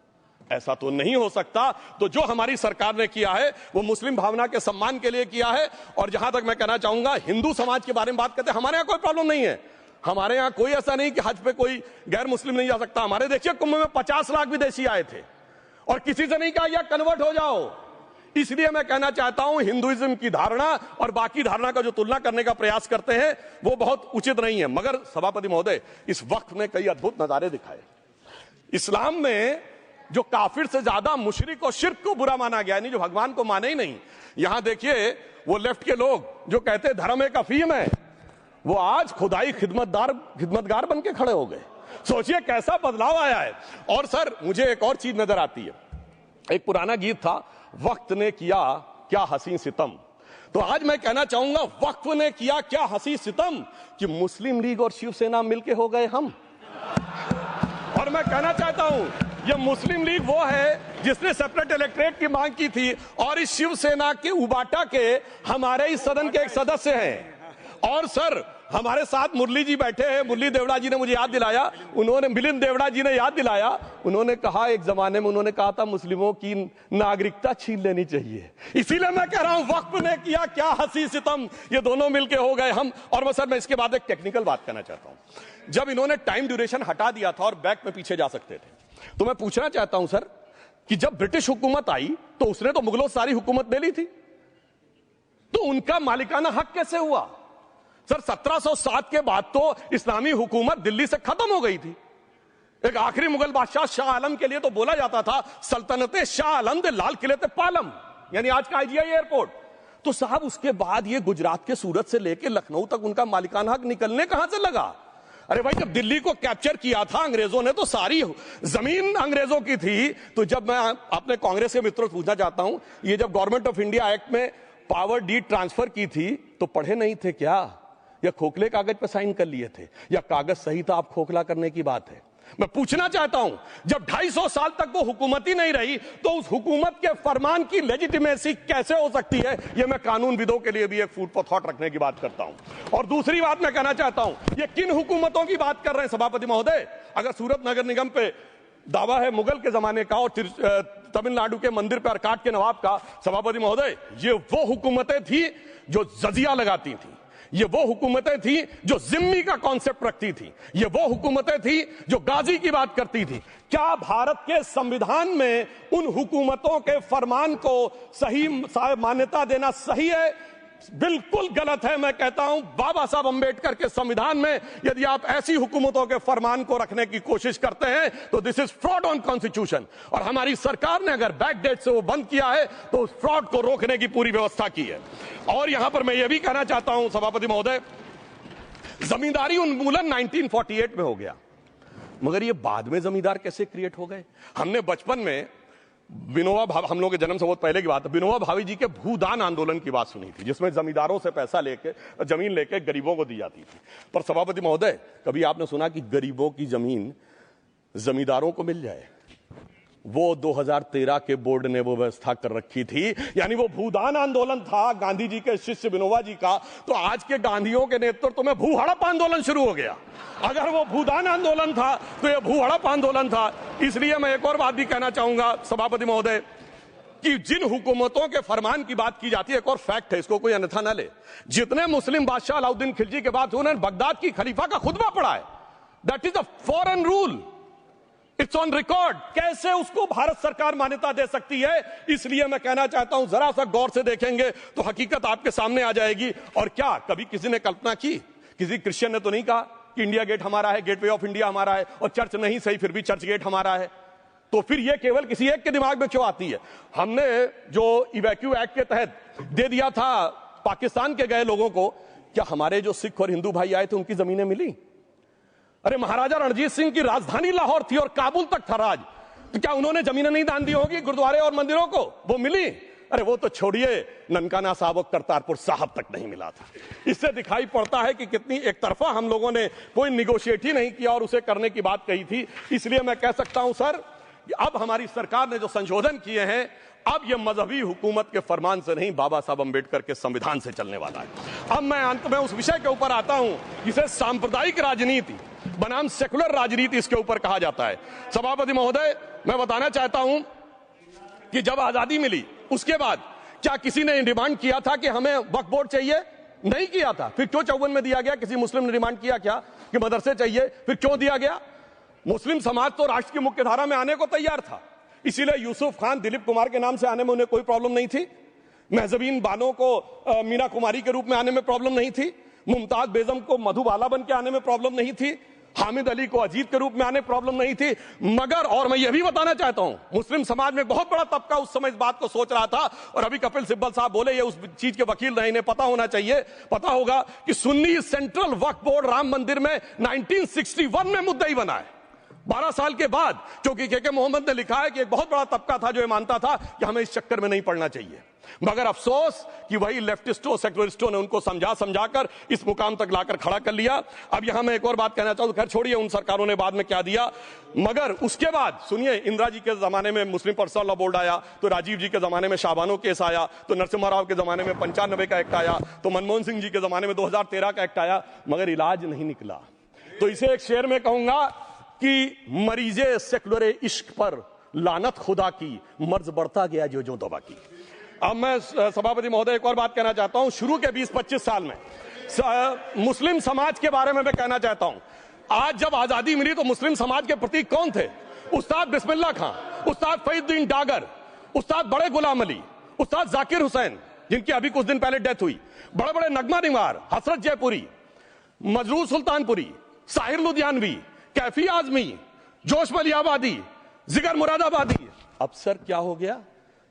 ऐसा तो नहीं हो सकता। तो जो हमारी सरकार ने किया है वो मुस्लिम भावना के सम्मान के लिए किया है। और जहां तक मैं कहना चाहूंगा, हिंदू समाज के बारे में बात करते हैं, हमारे यहां कोई प्रॉब्लम नहीं है। हमारे यहां कोई ऐसा नहीं कि हज पे कोई गैर मुस्लिम नहीं जा सकता। हमारे देखिए कुंभ में 50 लाख विदेशी आए थे और किसी से नहीं कहा या कन्वर्ट हो जाओ। इसलिए मैं कहना चाहता हूं, हिंदुइज्म की धारणा और बाकी धारणा का जो तुलना करने का प्रयास करते हैं वो बहुत उचित नहीं है। मगर सभापति महोदय, इस वक्त ने कई अद्भुत नजारे दिखाए। इस्लाम में जो काफिर से ज्यादा मुशरिक और शिर्क को बुरा माना गया, नहीं जो भगवान को माने ही नहीं। यहां देखिए वो लेफ्ट के लोग जो कहते धर्म एक अफीम है, वो आज खुदाई खिदमतगार बन के खड़े हो गए। सोचिए कैसा बदलाव आया है। और सर, मुझे एक और चीज नजर आती है। एक पुराना गीत था, वक्त ने किया क्या हसी सितम। तो आज मैं कहना चाहूंगा, वक्त ने किया क्या हसी सितम कि मुस्लिम लीग और शिवसेना मिलके हो गए हम। और मैं कहना चाहता हूं, ये मुस्लिम लीग वो है जिसने सेपरेट इलेक्टोरेट की मांग की थी, और इस शिवसेना के उबाटा के हमारे इस सदन के एक सदस्य हैं। और सर, हमारे साथ मुरली जी बैठे हैं, मुरली देवड़ा जी ने मुझे याद दिलाया, उन्होंने, मिलिंद देवड़ा जी ने याद दिलाया, उन्होंने कहा एक जमाने में उन्होंने कहा था मुस्लिमों की नागरिकता छीन लेनी चाहिए। इसीलिए मैं कह रहा हूं, वक्त ने किया क्या हसी सितम, ये दोनों मिलके हो गए हम। और सर, मैं इसके बाद एक टेक्निकल बात करना चाहता हूं। जब इन्होंने टाइम ड्यूरेशन हटा दिया था और बैक में पीछे जा सकते थे, तो मैं पूछना चाहता हूं सर कि जब ब्रिटिश हुकूमत आई तो उसने तो मुगलों सारी हुकूमत ले ली थी, तो उनका मालिकाना हक कैसे हुआ। सर, 1707 के बाद तो इस्लामी हुकूमत दिल्ली से खत्म हो गई थी। एक आखिरी मुगल बादशाह शाह आलम के लिए तो बोला जाता था सल्तनते शाह आलम दे लाल किले ते पालम, यानी आज का IGI एयरपोर्ट। तो साहब उसके बाद ये गुजरात के सूरत से लेकर लखनऊ तक उनका मालिकाना हक निकलने कहां से लगा। अरे भाई, जब दिल्ली को कैप्चर किया था अंग्रेजों ने तो सारी जमीन अंग्रेजों की थी। तो जब मैं अपने कांग्रेस के मित्रों से पूछना चाहता हूं, ये जब गवर्नमेंट ऑफ इंडिया एक्ट में पावर डीड ट्रांसफर की थी तो पढ़े नहीं थे क्या, या खोखले कागज पर साइन कर लिए थे, या कागज सही था, आप खोखला करने की बात है। मैं पूछना चाहता हूं, जब 250 साल तक वो हुकूमत ही नहीं रही तो उस हुकूमत के फरमान की लेजिटिमेसी कैसे हो सकती है? ये मैं कानूनविदों के लिए भी एक फूड फॉर थॉट रखने की बात करता हूं। और दूसरी बात मैं कहना चाहता हूं, ये किन हुकूमतों की बात कर रहे हैं सभापति महोदय? अगर सूरत नगर निगम पे दावा है मुगल के जमाने का और तमिलनाडु के मंदिर पर अरकाट के नवाब का, सभापति महोदय, ये वो हुकूमतें थी जो जजिया लगाती थी, ये वो हुकूमतें थी जो जिम्मी का कॉन्सेप्ट रखती थी, ये वो हुकूमतें थी जो गाजी की बात करती थी। क्या भारत के संविधान में उन हुकूमतों के फरमान को सही मान्यता देना सही है? बिल्कुल गलत है। मैं कहता हूं, बाबा साहब अंबेडकर के संविधान में यदि आप ऐसी हुकूमतों के फरमान को रखने की कोशिश करते हैं तो this is fraud on constitution. और हमारी सरकार ने अगर बैक डेट से वो बंद किया है तो उस फ्रॉड को रोकने की पूरी व्यवस्था की है। और यहां पर मैं ये भी कहना चाहता हूं सभापति महोदय, जमींदारी उन्मूलन 1948 में हो गया, मगर ये बाद में जमींदार कैसे क्रिएट हो गए? हमने बचपन में विनोबा भावे, हम लोग के जन्म से बहुत पहले की बात है, विनोबा भावे जी के भूदान आंदोलन की बात सुनी थी, जिसमें जमींदारों से पैसा लेके जमीन लेके गरीबों को दी जाती थी। पर सभापति महोदय, कभी आपने सुना कि गरीबों की जमीन जमींदारों को मिल जाए? वो 2013 के बोर्ड ने वो व्यवस्था कर रखी थी। यानी वो भूदान आंदोलन था गांधी जी के शिष्य विनोबा जी का, तो आज के गांधियों के नेतृत्व में भू हड़प आंदोलन शुरू हो गया। अगर वो भूदान आंदोलन था तो ये भू हड़प आंदोलन था। इसलिए मैं एक और बात भी कहना चाहूंगा सभापति महोदय कि जिन हुकूमतों के फरमान की बात की जाती है, एक और फैक्ट है, इसको कोई अन्यथा न ले, जितने मुस्लिम बादशाह अलाउद्दीन खिलजी के बाद उन्होंने बगदाद की खलीफा का खुतबा पढ़ा है। That is a foreign rule, it's on record. कैसे उसको भारत सरकार मान्यता दे सकती है? इसलिए मैं कहना चाहता हूं, जरा सा गौर से देखेंगे तो हकीकत आपके सामने आ जाएगी। और क्या कभी किसी ने कल्पना की, किसी क्रिश्चियन ने तो नहीं कहा कि इंडिया गेट हमारा है, गेटवे ऑफ इंडिया हमारा है, और चर्च नहीं सही फिर भी चर्च गेट हमारा है? तो फिर यह केवल किसी एक के दिमाग में क्यों आती है? हमने जो इवैक्यू एक्ट के तहत दे दिया था पाकिस्तान के गए लोगों को, क्या हमारे जो सिख और हिंदू भाई आए थे उनकी जमीनें मिली? अरे महाराजा रणजीत सिंह की राजधानी लाहौर थी और काबुल तक था राज, तो क्या उन्होंने जमीनें नहीं दान दी होगी गुरुद्वारे और मंदिरों को? वो मिली। अरे वो तो छोड़िए, ननकाना साहब और करतारपुर साहब तक नहीं मिला था। इससे दिखाई पड़ता है कि कितनी एक तरफा हम लोगों ने कोई निगोशिएट ही नहीं किया और उसे करने की बात कही थी। इसलिए मैं कह सकता हूं सर, अब हमारी सरकार ने जो संशोधन किए हैं, अब यह मजहबी हुकूमत के फरमान से नहीं, बाबा साहब अंबेडकर के संविधान से चलने वाला है। अब मैं अंत में उस विषय के ऊपर आता हूं जिसे सांप्रदायिक राजनीति बनाम सेकुलर राजनीति इसके ऊपर कहा जाता है। सभापति महोदय, मैं बताना चाहता हूं कि जब आजादी मिली उसके बाद क्या किसी ने डिमांड किया था कि हमें वक्फ बोर्ड चाहिए? नहीं किया था। फिर क्यों 54 में दिया गया? किसी मुस्लिम ने डिमांड किया क्या कि मदरसे चाहिए? फिर क्यों दिया गया? मुस्लिम समाज तो राष्ट्र की मुख्य धारा में आने को तैयार था, इसीलिए यूसुफ खान, दिलीप कुमार के नाम से आने में उन्हें कोई प्रॉब्लम नहीं थी। महजबीन बानो को मीना कुमारी के रूप में आने में प्रॉब्लम नहीं थी। मुमताज बेगम को मधुबाला बन के आने में प्रॉब्लम नहीं थी। हामिद अली को अजीत के रूप में आने प्रॉब्लम नहीं थी। मगर, और मैं यह भी बताना चाहता हूं, मुस्लिम समाज में बहुत बड़ा तबका उस समय इस बात को सोच रहा था, और अभी कपिल सिब्बल साहब बोले, ये उस चीज के वकील नहीं, इन्हें पता होना चाहिए, पता होगा कि सुन्नी सेंट्रल वक्फ बोर्ड राम मंदिर में 1961 में मुद्दई बना है, 12 साल के बाद, क्योंकि के मोहम्मद ने लिखा है कि एक बहुत बड़ा तबका था जो ये मानता था कि हमें इस चक्कर में नहीं पड़ना चाहिए। मगर अफसोस कि वही लेफ्टिस्टों, सेकुलरिस्टों ने उनको समझाकर इस मुकाम तक लाकर खड़ा कर लिया। अब यहां मैं एक और बात कहना चाहूं, खैर छोड़िए उन सरकारों ने बाद में क्या दिया, मगर उसके बाद सुनिए, इंदिरा जी के जमाने में मुस्लिम पर्सनल लॉ बोर्ड आया, तो राजीव जी के जमाने में शाहबानो केस आया, तो नरसिम्हा राव के जमाने में 95 का एक्ट आया, तो मनमोहन सिंह जी के जमाने में 2013 का एक्ट आया, मगर इलाज नहीं निकला। तो इसे एक शेर में कहूंगा कि मरीजे सेकुलर इश्क पर लानत खुदा की, मर्ज बढ़ता गया जो जो दवा की। अब मैं सभापति महोदय एक और बात कहना चाहता हूं, शुरू के 20-25 साल में मुस्लिम समाज के बारे में मैं कहना चाहता हूं। आज जब आजादी मिली तो मुस्लिम समाज के प्रतीक कौन थे? उस्ताद बिस्मिल्लाह खां, उस्ताद फरीदुद्दीन डागर, उस्ताद बड़े गुलाम अली, उस्ताद जाकिर हुसैन, जिनकी अभी कुछ दिन पहले डेथ हुई, बड़े बड़े नगमा निवार, हसरत जयपुरी, मजरूर सुल्तानपुरी, साहिर लुधियानवी, कैफी आजमी, जोश मलियाबादी, जिगर मुरादाबादी। अब सर क्या हो गया?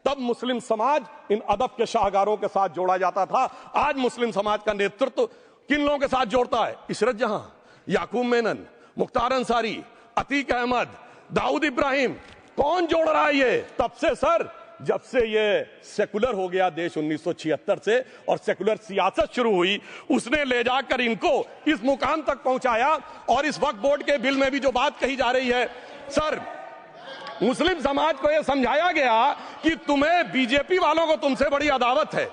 तब मुस्लिम समाज इन अदब के शाहकारों के साथ जोड़ा जाता था। आज मुस्लिम समाज का नेतृत्व किन लोगों के साथ जोड़ता है? इशरत जहां, याकूब मेनन, मुख्तार अंसारी, अतीक अहमद, दाऊद इब्राहिम, कौन जोड़ रहा है ये? तब से सर जब से ये सेकुलर हो गया देश 1976 से और सेकुलर सियासत शुरू हुई, उसने ले जाकर इनको इस मुकाम तक पहुंचाया। और इस वक्फ बोर्ड के बिल में भी जो बात कही जा रही है, सर, मुस्लिम समाज को यह समझाया गया कि तुम्हें बीजेपी वालों को तुमसे बड़ी अदावत है,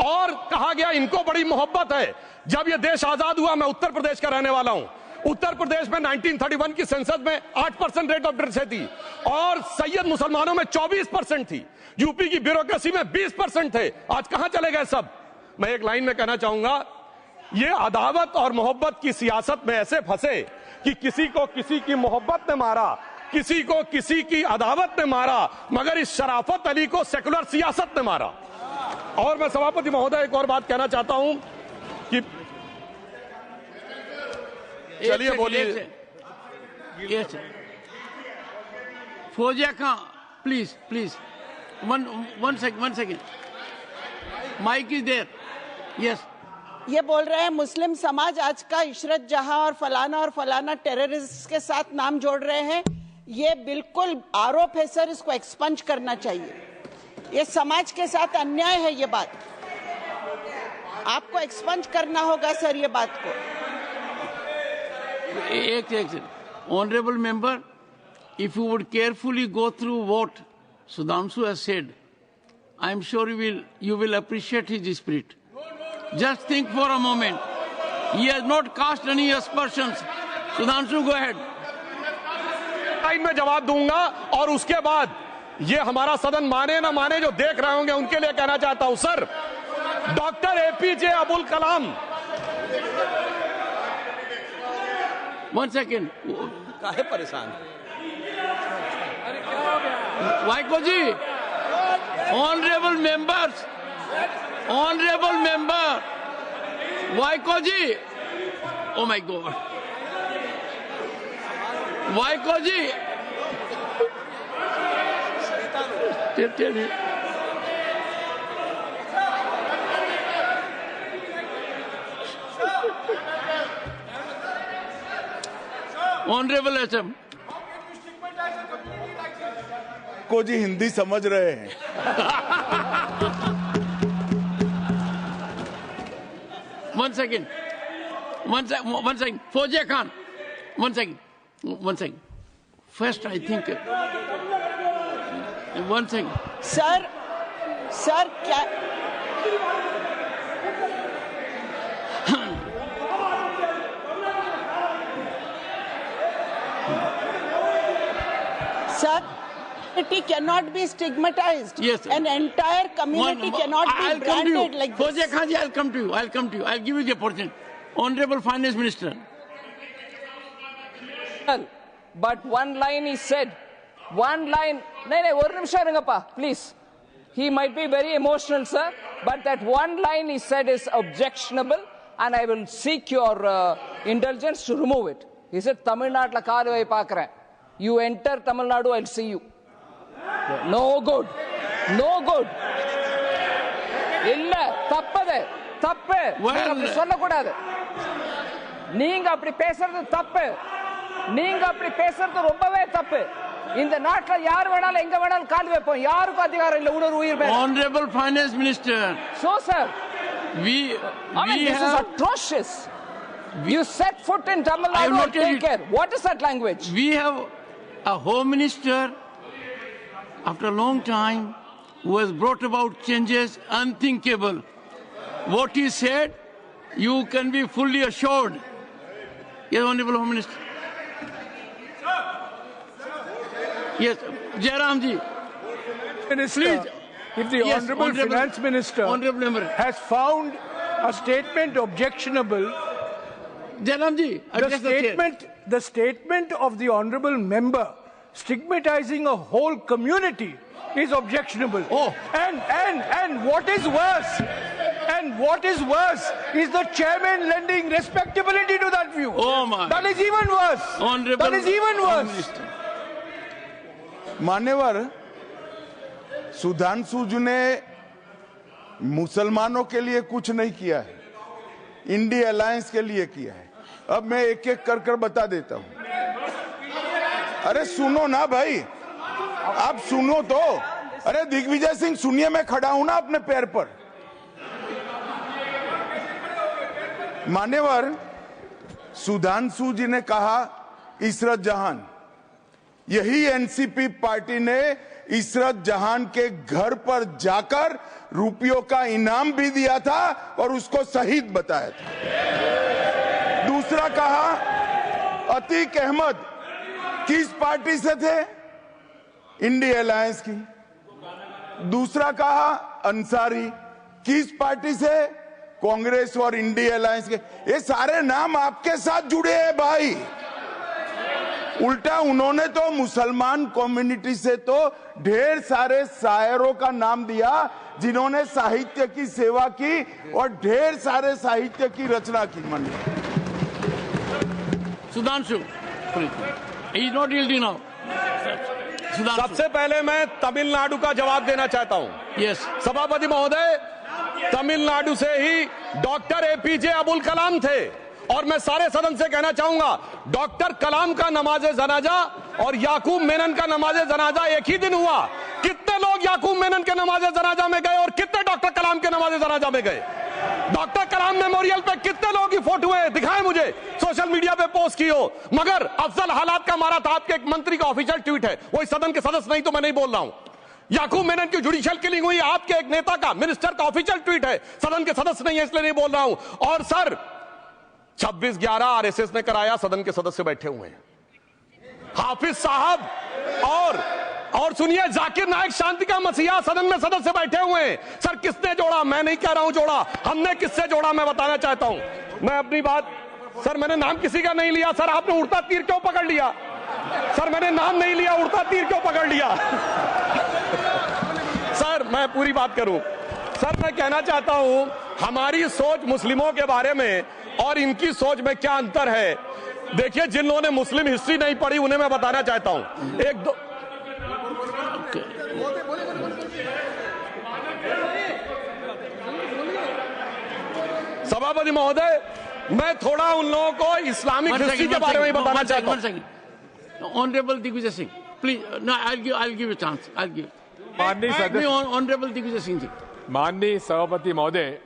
और कहा गया इनको बड़ी मोहब्बत है। जब यह देश आजाद हुआ, मैं उत्तर प्रदेश का रहने वाला हूं, उत्तर प्रदेश में 1931 की संसद में 8% रेट ऑफ डेथ थी और सैयद मुसलमानों में 24% थी। यूपी की ब्यूरोक्रेसी में 20% थे। आज कहां चले गए सब? मैं एक लाइन में कहना चाहूंगा, ये अदावत और मोहब्बत की सियासत में ऐसे फंसे कि किसी को किसी की मोहब्बत ने मारा, किसी को किसी की अदावत ने मारा, मगर इस शराफत अली को सेकुलर सियासत ने मारा। और मैं सभापति महोदय एक और बात कहना चाहता हूं कि चलिए बोलिए। Fauzia Khan, please one second, mike is there. Yes, ये बोल रहे हैं मुस्लिम समाज आज का इशरत जहां और फलाना टेररिस्ट के साथ नाम जोड़ रहे हैं। ये बिल्कुल आरोप है सर, इसको एक्सपंज करना चाहिए। ये समाज के साथ अन्याय है। ये बात आपको एक्सपंज करना होगा सर, ये बात को। एक honourable member, if you would carefully go through what Sudhanshu has said, I am sure you will appreciate his spirit. Just think for a moment. He has not cast any aspersions. Sudhanshu, go ahead. Time में जवाब दूंगा और उसके बाद ये हमारा सदन माने ना माने, जो देख रहे होंगे उनके लिए कहना चाहता हूं, sir, doctor APJ Abdul Kalam. One second. काहे परेशान? Vaiko ji, honourable member, Vaiko ji, oh my God, Vaiko ji, honourable SM को जी हिंदी समझ रहे हैं। One second. Fauzia Khan, one second. First, I think. One second. Sir क्या Sir, it cannot be stigmatized. Yes, sir. An entire community cannot be branded like this. Fauziya Khan ji, I'll come to you. I'll give you the opportunity. Honorable Finance Minister. But one line he said. One line. No, one nimisham irungappa, please. He might be very emotional, sir, but that one line he said is objectionable, and I will seek your indulgence to remove it. He said, Tamil Nadu la kaadu vai paakren. You enter Tamil Nadu, I'll see you. No good. No good. Illa, tappade. Tappe. Neenga appadi sollakudadu. Neenga appadi pesuradhu tappu. Neenga appadi pesuradhu rombave tappu. இந்த நாட்டுல யார் வேணாலும் எங்க வேணாலும் கால் வைப்போம். யாருக்கும் அதிகாரம் இல்ல ஒரு உயிர் மேல. Honorable Finance Minister. So sir, this is atrocious. You set foot in Tamil Nadu and take care. What is that language? We have a Home Minister after a long time who has brought about changes unthinkable. What he said, you can be fully assured. Yes, Honorable Home Minister. Yes, Jairam ji. Minister, please. If the Honorable Finance Minister has found a statement objectionable, Jairam ji, the statement of the Honorable Member stigmatizing a whole community is objectionable. Oh. And what is worse is the chairman lending respectability to that view. Oh my. That is even worse. Honorable that is even worse. Minister. मान्यवर, सुधांशु जी ने मुसलमानों के लिए कुछ नहीं किया है, India alliance के लिए किया है। अब मैं एक एक कर बता देता हूं। अरे सुनो ना भाई, आप सुनो तो। अरे दिग्विजय सिंह सुनिए, मैं खड़ा हूं ना अपने पैर पर। मान्यवर सुधांशु जी ने कहा इशरत जहां, यही एनसीपी पार्टी ने इशरत जहां के घर पर जाकर रुपयों का इनाम भी दिया था और उसको शहीद बताया था। दूसरा कहा अतीक अहमद किस पार्टी से थे? इंडिया अलायंस की। दूसरा कहा अंसारी किस पार्टी से? कांग्रेस और इंडिया अलायंस के। ये सारे नाम आपके साथ जुड़े हैं भाई। उल्टा उन्होंने तो मुसलमान कम्युनिटी से तो ढेर सारे शायरों का नाम दिया जिन्होंने साहित्य की सेवा की और ढेर सारे साहित्य की रचना की। मन Sudhanshu, he's not yielding now. सबसे पहले मैं तमिलनाडु का जवाब देना चाहता हूं। Yes. सभापति महोदय, तमिलनाडु से ही डॉक्टर एपीजे अब्दुल कलाम थे और मैं सारे सदन से कहना चाहूंगा डॉक्टर कलाम का नमाजे जनाजा और याकूब मेनन का नमाजे जनाजा एक ही दिन हुआ। कितने लोग याकूब मेनन के नमाजे जनाजा में गए और कितने डॉक्टर कलाम के नमाजे जनाजा में गए? डॉक्टर कलाम मेमोरियल पे कितने लोगों की फोटो है? दिखाएं मुझे, सोशल मीडिया पे पोस्ट की हो। मगर अफजल हालात का मारा था, आपके एक मंत्री का ऑफिशियल ट्वीट है, वही सदन के सदस्य नहीं तो मैं नहीं बोल रहा हूं। याकूब मेनन की जुडिशियल किलिंग हुई, आपके एक नेता का, मिनिस्टर का ऑफिशियल ट्वीट है, सदन के सदस्य नहीं है इसलिए नहीं बोल रहा हूं। और सर 26/11 आरएसएस ने कराया, सदन के सदस्य बैठे हुए हैं। हाफिज साहब और सुनिए जाकिर नायक शांति का मसीहा सदन में सदस्य बैठे हुए हैं। सर किसने जोड़ा? मैं नहीं कह रहा हूं जोड़ा, हमने किससे जोड़ा मैं बताना चाहता हूं। मैं अपनी बात, सर मैंने नाम किसी का नहीं लिया। सर आपने उड़ता तीर क्यों पकड़ लिया? सर मैंने नाम नहीं लिया, उड़ता तीर क्यों पकड़ लिया? सर मैं पूरी बात करूं। सर मैं कहना चाहता हूं हमारी सोच मुस्लिमों के बारे में और इनकी सोच में क्या अंतर है। देखिए जिन लोगों ने मुस्लिम हिस्ट्री नहीं पढ़ी उन्हें मैं बताना चाहता हूं। एक दो सभापति महोदय, मैं थोड़ा उन लोगों को इस्लामिक हिस्ट्री के बारे में बताना चाहता हूं। Honourable Digvijaya Singh, please, no I'll give a chance. I'll give. माननीय सदस्य, ऑनरेबल दिग्विजय सिंह जी। माननीय सभापति महोदय,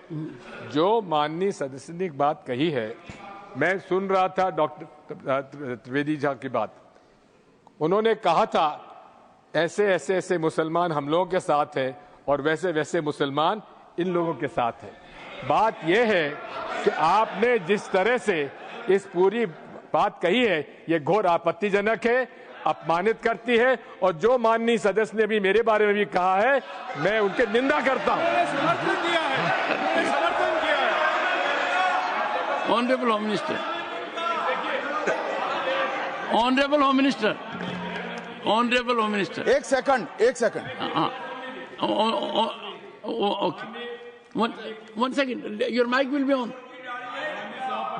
जो माननीय सदस्य ने बात कही है, मैं सुन रहा था डॉक्टर त्रिवेदी जी की बात। उन्होंने कहा था ऐसे ऐसे ऐसे मुसलमान हम लोगों के साथ हैं और वैसे वैसे मुसलमान इन लोगों के साथ हैं। बात यह है कि आपने जिस तरह से इस पूरी बात कही है ये घोर आपत्तिजनक है, अपमानित करती है और जो माननीय सदस्य ने भी मेरे बारे में भी कहा है मैं उनकी निंदा करता हूं। Honourable home minister, honourable home minister, honourable home minister, एक सेकंड। Okay, one second, your mic will be on.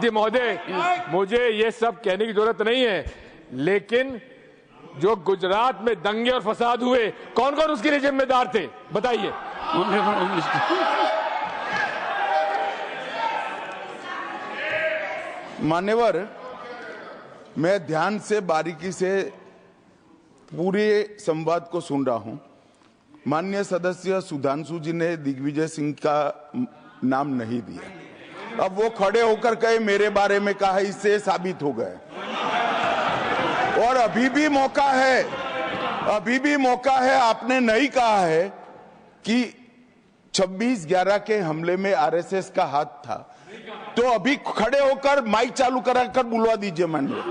महोदय, मुझे ये सब कहने की जरूरत नहीं है, लेकिन जो गुजरात में दंगे और फसाद हुए कौन कौन उसके लिए जिम्मेदार थे बताइए। Honourable home minister. मान्यवर, मैं ध्यान से बारीकी से पूरे संवाद को सुन रहा हूं। माननीय सदस्य सुधांशु जी ने दिग्विजय सिंह का नाम नहीं दिया। अब वो खड़े होकर कहे मेरे बारे में कहा, इससे साबित हो गए। और अभी भी मौका है, आपने नहीं कहा है कि 26/11 के हमले में आरएसएस का हाथ था, तो अभी खड़े होकर माइक चालू कराकर बुलवा दीजिए। माननीय,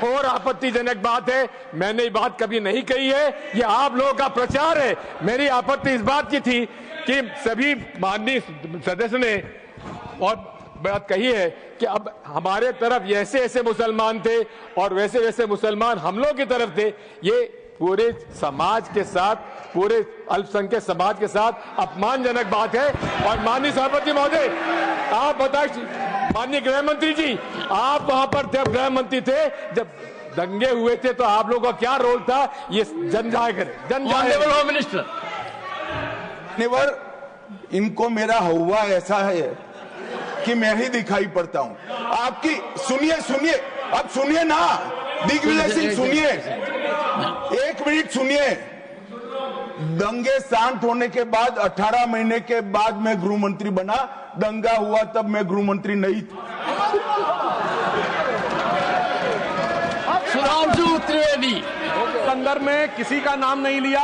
और आपत्तिजनक बात है, मैंने ये बात कभी नहीं कही है, ये आप लोगों का प्रचार है। मेरी आपत्ति इस बात की थी कि सभी माननीय सदस्य ने और बात कही है कि अब हमारे तरफ ऐसे ऐसे मुसलमान थे और वैसे वैसे मुसलमान हम लोग की तरफ थे। ये पूरे समाज के साथ, पूरे अल्पसंख्यक समाज के साथ अपमानजनक बात है। और माननीय सभापति महोदय, आप बताइए, माननीय गृह मंत्री जी, आप वहां पर जब गृह मंत्री थे, जब दंगे हुए थे, तो आप लोगों का क्या रोल था ये जन जाहिर होम मिनिस्टर। इनको मेरा हुआ ऐसा है कि मैं ही दिखाई पड़ता हूं। आपकी सुनिए, अब सुनिए ना, दिग्विजय सिंह सुनिए। एक मिनट सुनिए। दंगे शांत होने के बाद 18 महीने के बाद मैं गृह मंत्री बना। दंगा हुआ तब मैं गृह मंत्री नहीं था। सुधांशु त्रिवेदी संदर्भ में किसी का नाम नहीं लिया।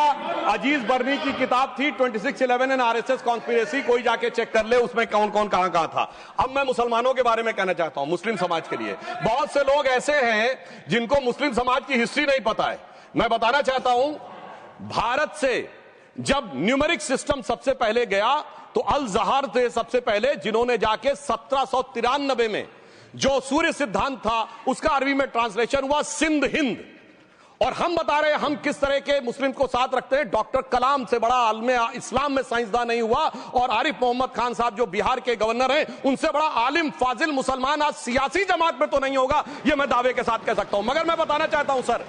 अजीज बर्नी की किताब थी 2611 एंड आरएसएस कॉन्स्पिरेसी, कोई जाके चेक कर ले उसमें कौन कौन कहां कहां था। अब मैं मुसलमानों के बारे में कहना चाहता हूं, मुस्लिम समाज के लिए। बहुत से लोग ऐसे हैं जिनको मुस्लिम समाज की हिस्ट्री नहीं पता है। मैं बताना चाहता हूं, भारत से जब न्यूमेरिक सिस्टम सबसे पहले गया तो अल जहार थे सबसे पहले, जिन्होंने जाके 1793 में जो सूर्य सिद्धांत था उसका अरबी में ट्रांसलेशन हुआ सिंध हिंद। और हम बता रहे हैं हम किस तरह के मुस्लिम को साथ रखते हैं। डॉक्टर कलाम से बड़ा आलिम इस्लाम में साइंसदान नहीं हुआ, और आरिफ मोहम्मद खान साहब जो बिहार के गवर्नर हैं उनसे बड़ा आलिम फाजिल मुसलमान आज सियासी जमात में तो नहीं होगा, यह मैं दावे के साथ कह सकता हूं। मगर मैं बताना चाहता हूं सर,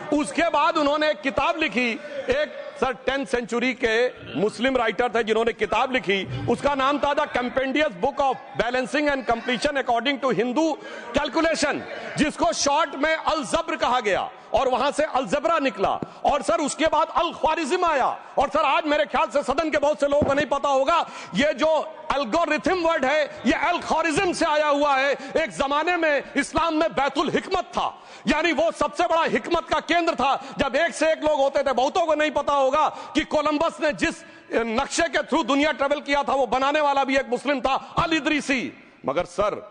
उसके बाद उन्होंने एक किताब लिखी, एक सर 10th सेंचुरी के मुस्लिम राइटर थे जिन्होंने किताब लिखी, उसका नाम था the compendious book of balancing and completion according to Hindu calculation, जिसको शॉर्ट में अल जब्र कहा गया और वहां से अलजबरा निकला। और सर उसके बाद अल ख्वारिज्म आया। और सर आज मेरे ख्याल से सदन के बहुत से लोगों को नहीं पता होगा, ये जो एल्गोरिथम वर्ड है ये अल ख्वारिज्म से आया हुआ है। एक जमाने में इस्लाम में बैतुल हिकमत था, यानी वो सबसे बड़ा हिकमत का केंद्र था। जब एक से एक लोग होते थे, बहुतों को नहीं पता होगा कि कोलंबस ने जिस नक्शे के थ्रू दुनिया ट्रेवल किया था वो बनाने वाला भी एक मुस्लिम था, अल इदरीसी। मगर सर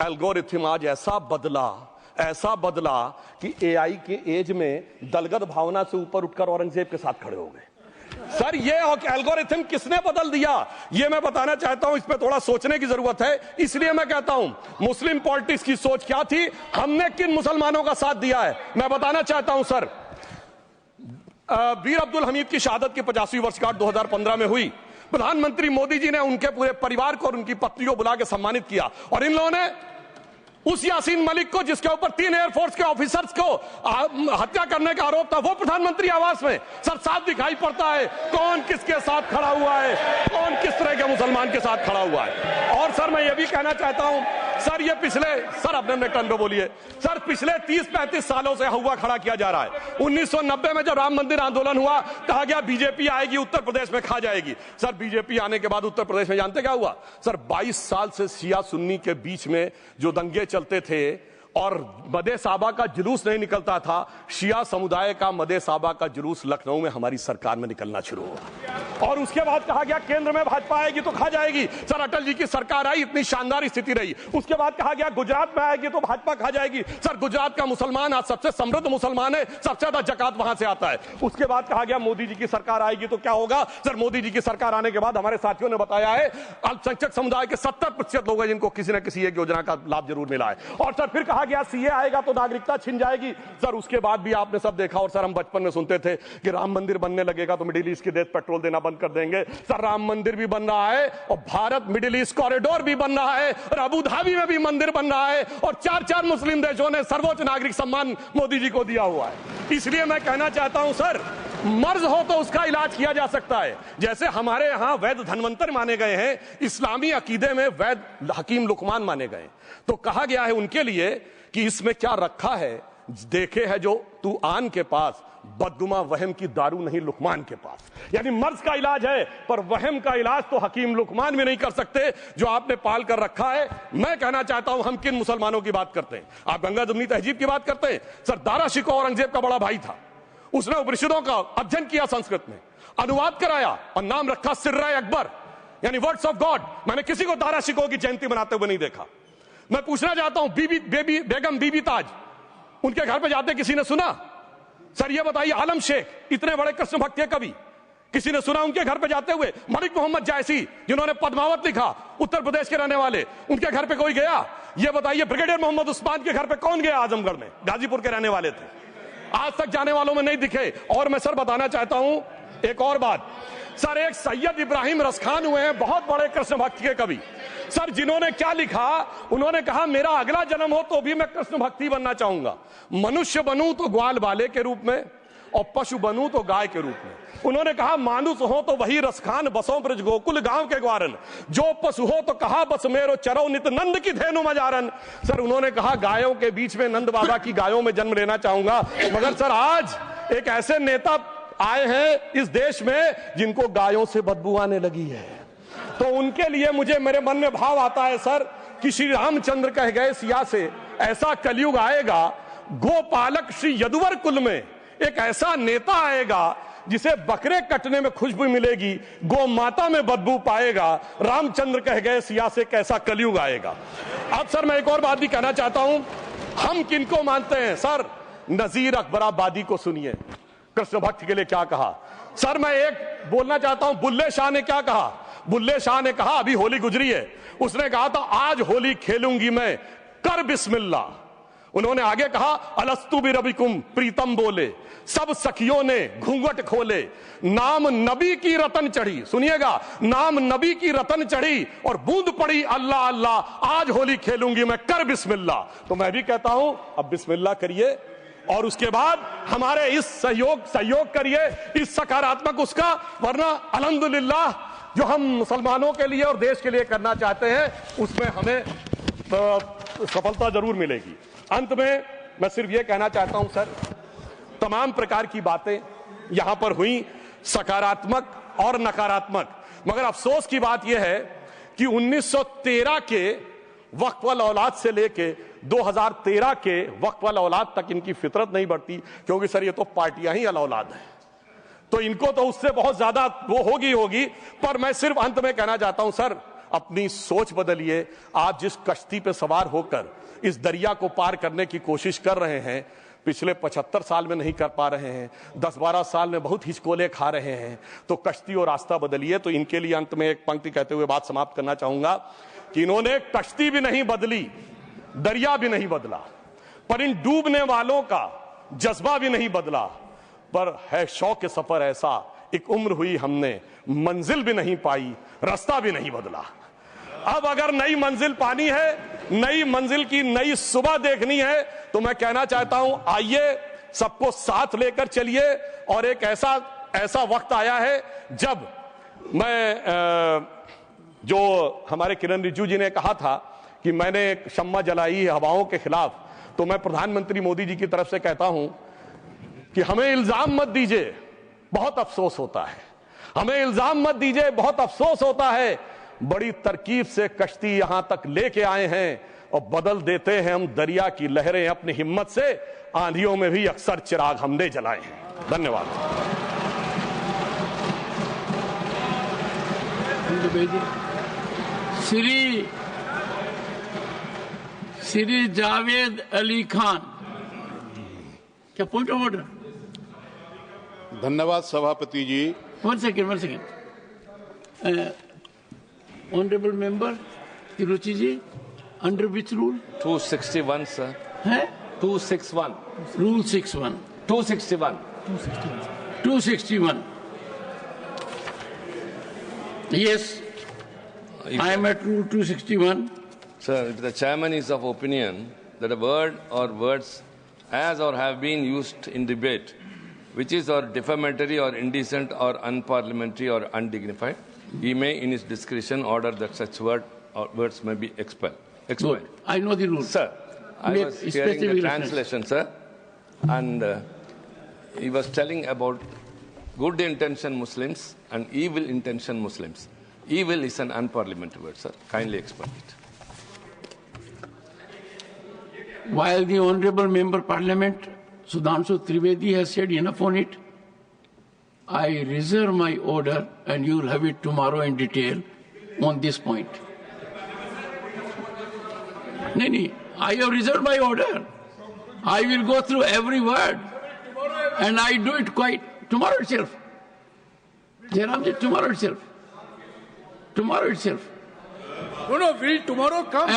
एल्गोरिथम आज ऐसा बदला कि एआई के एज में दलगत भावना से ऊपर उठकर औरंगजेब के साथ खड़े हो गए। सर ये एल्गोरिथम किसने बदल दिया, ये मैं बताना चाहता हूं। इस पे थोड़ा सोचने की जरूरत है। इसलिए मैं कहता हूं मुस्लिम पॉलिटिक्स की सोच क्या थी, हमने किन मुसलमानों का साथ दिया है, मैं बताना चाहता हूं। सर वीर अब्दुल हमीद की शहादत की 50वीं वर्षगांठ 2015 में हुई। प्रधानमंत्री मोदी जी ने उनके पूरे परिवार को और उनकी पत्नी को बुला के सम्मानित किया, और इन लोगों ने उस यासीन मलिक को, जिसके ऊपर 3 एयरफोर्स के ऑफिसर्स को हत्या करने का आरोप था, वो प्रधानमंत्री आवास में। सर साफ दिखाई पड़ता है कौन किसके साथ खड़ा हुआ है, कौन किस तरह के मुसलमान के साथ खड़ा हुआ है। और सर मैं ये भी कहना चाहता हूं, सर ये सर अपने टर्न पे बोलिए। सर पिछले 30-35 सालों से हुआ खड़ा किया जा रहा है। 1990 में जब राम मंदिर आंदोलन हुआ, कहा गया बीजेपी आएगी उत्तर प्रदेश में खा जाएगी। सर बीजेपी आने के बाद उत्तर प्रदेश में जानते क्या हुआ? सर 22 साल से शिया सुन्नी के बीच में जो दंगे चलते थे और मदे साबा का जुलूस नहीं निकलता था, शिया समुदाय का मदे साबा का जुलूस लखनऊ में हमारी सरकार में निकलना शुरू हुआ। और उसके बाद कहा गया केंद्र में भाजपा आएगी तो खा जाएगी। सर अटल जी की सरकार आई, इतनी शानदार स्थिति रही। उसके बाद कहा गया गुजरात में आएगी तो भाजपा खा जाएगी। सर गुजरात का मुसलमान आज सबसे समृद्ध मुसलमान है, सबसे ज्यादा जकात वहां से आता है। उसके बाद कहा गया मोदी जी की सरकार आएगी तो क्या होगा? सर मोदी जी की सरकार आने के बाद हमारे साथियों ने बताया है अल्पसंख्यक समुदाय के 70% लोग हैं जिनको किसी न किसी एक योजना का लाभ जरूर मिला है। और सर फिर कहा गया सीए आएगा तो नागरिकता छिन जाएगी। सर उसके बाद भी आपने सब देखा, और सर हम बचपन में सुनते थे कि राम मंदिर बनने लगेगा तो मिडिल ईस्ट के देश पेट्रोल देना बंद कर देंगे। सर राम मंदिर भी बन रहा है और भारत मिडिल ईस्ट कॉरिडोर भी बन रहा है और अबू धाबी में भी मंदिर बन रहा है और 4 मुस्लिम देशों ने सर्वोच्च नागरिक सम्मान मोदी जी को दिया हुआ है। इसलिए मैं कहना चाहता हूं सर, मर्ज हो तो उसका इलाज किया जा सकता है। जैसे हमारे यहां वैद धनवंतर माने गए हैं, इस्लामी अकीदे में वैद हकीम लुकमान माने गए, तो कहा गया है उनके लिए कि इसमें क्या रखा है, देखे है जो तू आन के पास, बदगुमा वहम की दारू नहीं लुकमान के पास। यानी मर्ज का इलाज है पर वहम का इलाज तो हकीम लुकमान भी नहीं कर सकते जो आपने पाल कर रखा है। मैं कहना चाहता हूं हम किन मुसलमानों की बात करते हैं? आप गंगा जमुनी तहजीब की बात करते हैं। सर दारा शिकोह औरंगजेब का बड़ा भाई था, उसने उपनिषदों का अध्ययन किया, संस्कृत में अनुवाद कराया और नाम रखा सिर्राए अकबर, यानी वर्ड्स ऑफ गॉड। मैंने किसी को दारा शिकोह की जयंती मनाते हुए नहीं देखा। मैं पूछना चाहता हूं बेगम बीबी ताज, उनके घर पे जाते किसी ने सुना? सर ये बताइए, आलम शेख इतने बड़े कृष्ण भक्त के कवि, किसी ने सुना उनके घर पे जाते हुए? मलिक मोहम्मद जायसी जिन्होंने पद्मावत लिखा, उत्तर प्रदेश के रहने वाले, उनके घर पे कोई गया? ये बताइए ब्रिगेडियर मोहम्मद उस्मान के घर पे कौन गया? आजमगढ़ में, गाजीपुर के रहने वाले थे, आज तक जाने वालों में नहीं दिखे। और मैं सर बताना चाहता हूं एक और बात, सर एक सैयद इब्राहिम रसखान हुए हैं, बहुत बड़े कृष्ण भक्त के कवि। सर जिन्होंने क्या लिखा, उन्होंने कहा मेरा अगला जन्म हो तो भी मैं कृष्ण भक्ति बनना चाहूंगा, मनुष्य बनूं तो ग्वाल बाले के रूप में और पशु बनूं तो गाय के रूप में। उन्होंने कहा मानुष हो तो वही रसखान, बसों ब्रज गोकुल गांव के ग्वारन, जो पशु हो तो कहा बस मेरो चरो नित नंद की धेनु मजारन। सर उन्होंने कहा गायों के बीच में नंद बाबा की गायों में जन्म लेना चाहूंगा, मगर सर आज एक ऐसे नेता आए हैं इस देश में जिनको गायों से बदबू आने लगी है, तो उनके लिए मुझे मेरे मन में भाव आता है सर कि श्री रामचंद्र कह गए सिया से ऐसा कलयुग आएगा, गोपालक श्री यदुवर कुल में एक ऐसा नेता आएगा जिसे बकरे कटने में खुशबू मिलेगी, गौ माता में बदबू पाएगा। रामचंद्र कह गए सिया से कैसा कलयुग आएगा। अब सर मैं एक और बात भी कहना चाहता हूं, हम किनको मानते हैं सर? नजीर अकबराबादी को सुनिए, कृष्ण भक्त के लिए क्या कहा। सर मैं एक बोलना चाहता हूं, बुल्ले शाह ने क्या कहा? बुल्ले शाह ने कहा, अभी होली गुजरी है, उसने कहा था आज होली खेलूंगी मैं, कर बिस्मिल्लाह। उन्होंने आगे कहा अलस्तु बिरबिकुम प्रीतम बोले, सब सखियों ने घूंघट खोले, नाम नबी की रतन चढ़ी, सुनिएगा, नाम नबी की रतन चढ़ी और बूंद पड़ी अल्लाह अल्लाह, आज होली खेलूंगी मैं, कर बिस्मिल्लाह। तो मैं भी कहता हूं अब बिस्मिल्लाह करिए और उसके बाद हमारे इस सहयोग करिए, इस सकारात्मक उसका, वरना अल्हम्दुलिल्लाह जो हम मुसलमानों के लिए और देश के लिए करना चाहते हैं उसमें हमें सफलता जरूर मिलेगी। अंत में मैं सिर्फ ये कहना चाहता हूं सर, तमाम प्रकार की बातें यहां पर हुई, सकारात्मक और नकारात्मक, मगर अफसोस की बात यह है कि 1913 के वक्फ वाल औलाद से लेके 2013 के वक्फ वाल औलाद तक इनकी फितरत नहीं बढ़ती, क्योंकि सर ये तो पार्टियां ही अल औलाद हैं, तो इनको तो उससे बहुत ज्यादा वो होगी। पर मैं सिर्फ अंत में कहना चाहता हूं सर, अपनी सोच बदलिए। आप जिस कश्ती पे सवार होकर इस दरिया को पार करने की कोशिश कर रहे हैं, पिछले 75 साल में नहीं कर पा रहे हैं, 10-12 साल में बहुत हिचकोले खा रहे हैं, तो कश्ती और रास्ता बदलिए। तो इनके लिए अंत में एक पंक्ति कहते हुए बात समाप्त करना चाहूंगा कि इन्होंने कश्ती भी नहीं बदली, दरिया भी नहीं बदला, पर इन डूबने वालों का जज्बा भी नहीं बदला, पर है शौक सफर ऐसा, एक उम्र हुई हमने, मंजिल भी नहीं पाई, रास्ता भी नहीं बदला। अब अगर नई मंजिल पानी है, नई मंजिल की नई सुबह देखनी है, तो मैं कहना चाहता हूं आइए सबको साथ लेकर चलिए। और एक ऐसा वक्त आया है जब मैं जो हमारे किरण रिजिजू जी ने कहा था कि मैंने शम्मा जलाई हवाओं के खिलाफ, तो मैं प्रधानमंत्री मोदी जी की तरफ से कहता हूं कि हमें इल्जाम मत दीजिए, बहुत अफसोस होता है, हमें इल्जाम मत दीजिए, बहुत अफसोस होता है। बड़ी तरकीब से कश्ती यहां तक लेके आए हैं और बदल देते हैं हम दरिया की लहरें अपनी हिम्मत से, आंधियों में भी अक्सर चिराग हमने जलाए हैं। धन्यवाद। श्री जावेद अली खान, क्या पॉइंट ऑफ ऑर्डर? धन्यवाद सभापति ji. One second honourable member Tiruchi ji, under which rule? 261 sir है 261 rule 61 261 yes, I am at rule 261. Sir, if the chairman is of opinion that a word or words as or have been used in debate which is or defamatory or indecent or unparliamentary or undignified, he may in his discretion order that such word or words may be expelled. Good. I know the rule. Sir, I was hearing the translation, sir, and he was telling about good intention Muslims and evil intention Muslims. Evil is an unparliamentary word, sir. Kindly explain it. While the Honorable Member Parliament Sudhanshu Trivedi has said enough on it, I reserve my order and you will have it tomorrow in detail on this point. No, I have reserved my order. I will go through every word and I do it quite tomorrow itself. Jairamji, tomorrow itself. Tomorrow itself. No, will tomorrow come?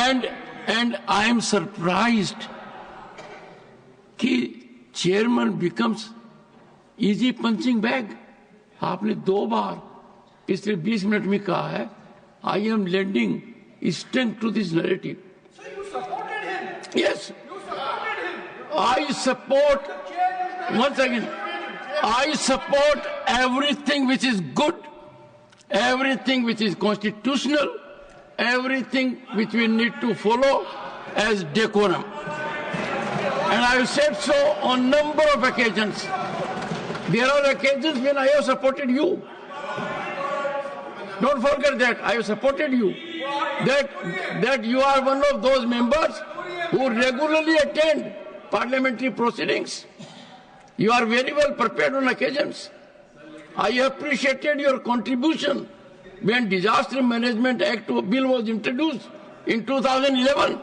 And I am surprised कि chairman becomes easy punching bag. आपने 2 बार पिछले 20 minute में कहा है, I am lending strength to this narrative. So you supported him? Yes. You supported him? I support, once again, I support everything which is good, everything which is constitutional, everything which we need to follow as decorum. And I have said so on number of occasions. There are occasions when I have supported you. Don't forget that I have supported you. That you are one of those members who regularly attend parliamentary proceedings. You are very well prepared on occasions. I appreciated your contribution when Disaster Management Act bill was introduced in 2011.